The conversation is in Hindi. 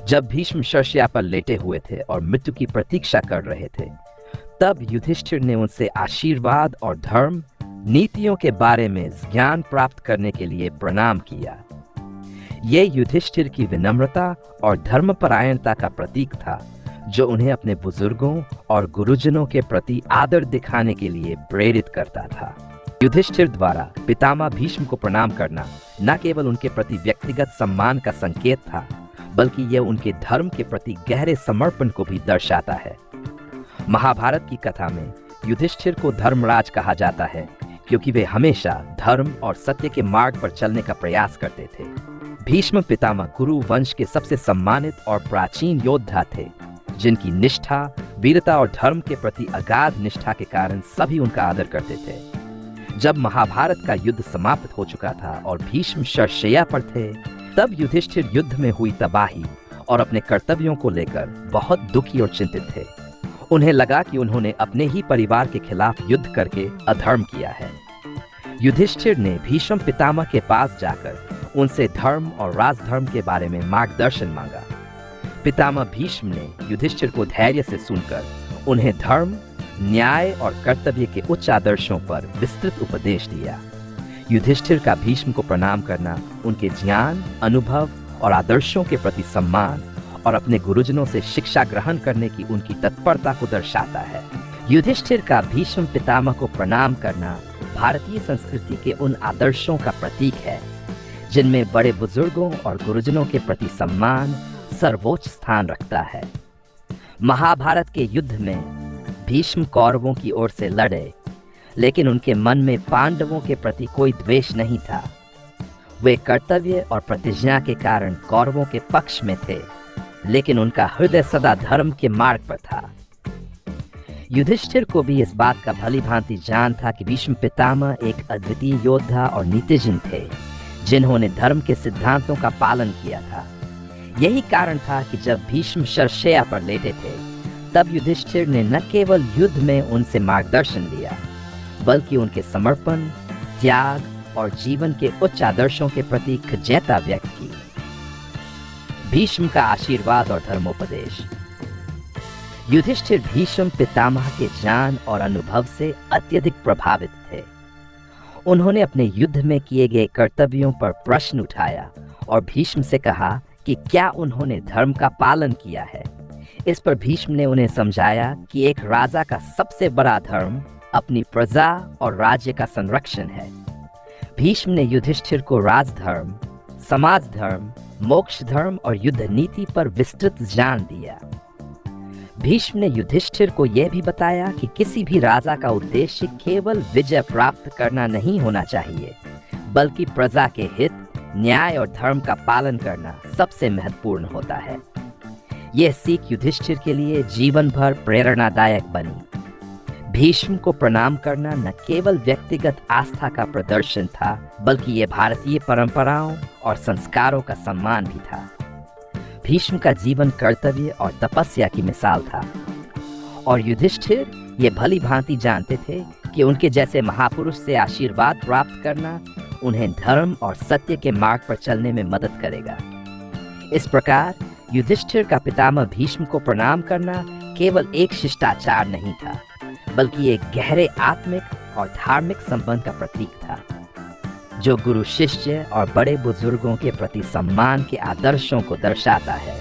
जब भीष्म शर्यया पर लेटे हुए थे और मृत्यु की प्रतीक्षा कर रहे थे, तब युधिष्ठिर ने उनसे आशीर्वाद और धर्म नीतियों के बारे में ज्ञान प्राप्त करने के लिए प्रणाम किया। ये युधिष्ठिर की विनम्रता और धर्मपरायणता का प्रतीक था, जो उन्हें अपने बुजुर्गों और गुरुजनों के प्रति आदर दिखाने के लिए प्रेरित करता था। युधिष्ठिर द्वारा पितामह भीष्म को प्रणाम करना न केवल उनके प्रति व्यक्तिगत सम्मान का संकेत था, बल्कि यह उनके धर्म के प्रति गहरे समर्पण को भी दर्शाता है। महाभारत की कथा में युधिष्ठिर को धर्मराज कहा जाता है, क्योंकि वे हमेशा धर्म और सत्य के मार्ग पर चलने का प्रयास करते थे। भीष्म पितामह कुरु वंश के सबसे सम्मानित और प्राचीन योद्धा थे, जिनकी निष्ठा, वीरता और धर्म के प्रति अगाध निष्ठा के कारण सभी उनका आदर करते थे। जब महाभारत का युद्ध समाप्त हो चुका था और भीष्म शर्यया पर थे, तब युधिष्ठिर युद्ध में हुई तबाही और अपने कर्तव्यों को लेकर बहुत दुखी और चिंतित थे। उन्हें लगा कि उन्होंने अपने ही परिवार के खिलाफ युद्ध करके अधर्म किया है। युधिष्ठिर ने भीष्म पितामह के पास जाकर उनसे धर्म और राजधर्म के बारे में मार्गदर्शन मांगा। पितामह भीष्म ने युधिष्ठिर को धैर्य से सुनकर उन्हें धर्म, न्याय और कर्तव्य के उच्च आदर्शों पर विस्तृत उपदेश दिया। युधिष्ठिर का भीष्म को प्रणाम करना उनके ज्ञान, अनुभव और आदर्शों के प्रति सम्मान और अपने गुरुजनों से शिक्षा ग्रहण करने की उनकी तत्परता को दर्शाता है। युधिष्ठिर का भीष्म पितामह को प्रणाम करना भारतीय संस्कृति के उन आदर्शों का प्रतीक है, जिनमें बड़े बुजुर्गों और गुरुजनों के प्रति सम्मान सर्वोच्च स्थान रखता है। महाभारत के युद्ध में भीष्म कौरवों की ओर से लड़े, लेकिन उनके मन में पांडवों के प्रति कोई द्वेष नहीं था। वे कर्तव्य और प्रतिज्ञा के कारण कौरवों के पक्ष में थे, लेकिन उनका हृदय सदा धर्म के मार्ग पर था। युधिष्ठिर को भी इस बात का भली भांति जान था कि भीष्म पितामह एक अद्वितीय योद्धा और नीतिज्ञ थे, जिन्होंने धर्म के सिद्धांतों का पालन किया था। यही कारण था कि जब भीष्म शर्यया पर लेटे थे, तब युधिष्ठिर ने न केवल युद्ध में उनसे मार्गदर्शन लिया, बल्कि उनके समर्पण, त्याग और जीवन के उच्च आदर्शों के प्रति कृतज्ञता व्यक्त की। भीष्म का आशीर्वाद और धर्मोपदेश। युधिष्ठिर भीष्म पितामह के ज्ञान और अनुभव से अत्यधिक प्रभावित थे। उन्होंने अपने युद्ध में किए गए कर्तव्यों पर प्रश्न उठाया और भीष्म से कहा कि क्या उन्होंने धर्म का पालन किया है। इस पर भीष्म ने उन्हें समझाया कि एक राजा का सबसे बड़ा धर्म अपनी प्रजा और राज्य का संरक्षण है। भीष्म ने युधिष्ठिर को राजधर्म, समाज धर्म, मोक्ष धर्म और युद्ध नीति पर विस्तृत ज्ञान दिया। भीष्म ने युधिष्ठिर को यह भी बताया कि किसी भी राजा का उद्देश्य केवल विजय प्राप्त करना नहीं होना चाहिए, बल्कि प्रजा के हित, न्याय और धर्म का पालन करना सबसे महत्वपूर्ण होता है। यह सीख युधिष्ठिर के लिए जीवन भर प्रेरणादायक बनी। भीष्म को प्रणाम करना न केवल व्यक्तिगत आस्था का प्रदर्शन था, बल्कि यह भारतीय परंपराओं और संस्कारों का सम्मान भी था। भीष्म का जीवन कर्तव्य और तपस्या की मिसाल था, और युधिष्ठिर ये भली भांति जानते थे कि उनके जैसे महापुरुष से आशीर्वाद प्राप्त करना उन्हें धर्म और सत्य के मार्ग पर चलने में मदद करेगा। इस प्रकार युधिष्ठिर का पितामह भीष्म को प्रणाम करना केवल एक शिष्टाचार नहीं था, बल्कि एक गहरे आत्मिक और धार्मिक संबंध का प्रतीक था, जो गुरु शिष्य और बड़े बुजुर्गों के प्रति सम्मान के आदर्शों को दर्शाता है।